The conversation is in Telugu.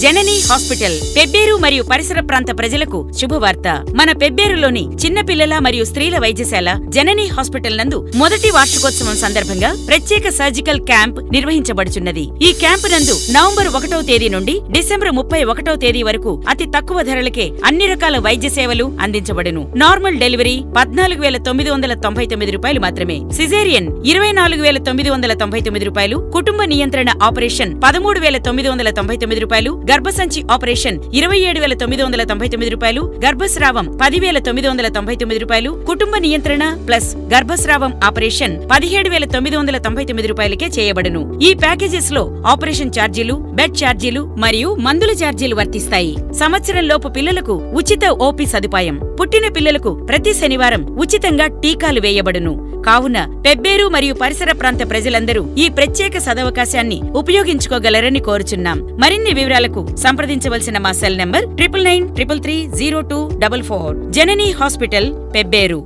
జననీ హాస్పిటల్ పెబ్బేరు మరియు పరిసర ప్రాంత ప్రజలకు శుభవార్త. మన పెబ్బేరులోని చిన్నపిల్లల మరియు స్త్రీల వైద్యశాల జననీ హాస్పిటల్ నందు మొదటి వార్షికోత్సవం సందర్భంగా ప్రత్యేక సర్జికల్ క్యాంప్ నిర్వహించబడుచున్నది. ఈ క్యాంపు నందు నవంబర్ 1వ తేదీ నుండి డిసెంబర్ 31వ తేదీ వరకు అతి తక్కువ ధరలకే అన్ని రకాల వైద్య సేవలు అందించబడును. నార్మల్ డెలివరీ 14,999 రూపాయలు మాత్రమే, సిజేరియన్ 24,999 రూపాయలు, కుటుంబ నియంత్రణ ఆపరేషన్ 13,999 రూపాయలు, గర్భసంచి ఆపరేషన్ 27,999 రూపాయలు, గర్భస్రావం 10,999 రూపాయలు, కుటుంబ నియంత్రణ ప్లస్ గర్భస్రావం ఆపరేషన్ 17,999 రూపాయలకే చేయబడును. ఈ ప్యాకేజెస్ లో ఆపరేషన్ ఛార్జీలు, బెడ్ ఛార్జీలు మరియు మందుల ఛార్జీలు వర్తిస్తాయి. సంవత్సరంలోపు పిల్లలకు ఉచిత ఓపీ సదుపాయం, పుట్టిన పిల్లలకు ప్రతి శనివారం ఉచితంగా టీకాలు వేయబడును. కావున పెబ్బేరు మరియు పరిసర ప్రాంత ప్రజలందరూ ఈ ప్రత్యేక సదవకాశాన్ని ఉపయోగించుకోగలరని కోరుచున్నాం. మరిన్ని వివరాలకు సంప్రదించవలసిన మా సెల్ నంబర్ 9993330244. జననీ హాస్పిటల్, పెబ్బేరు.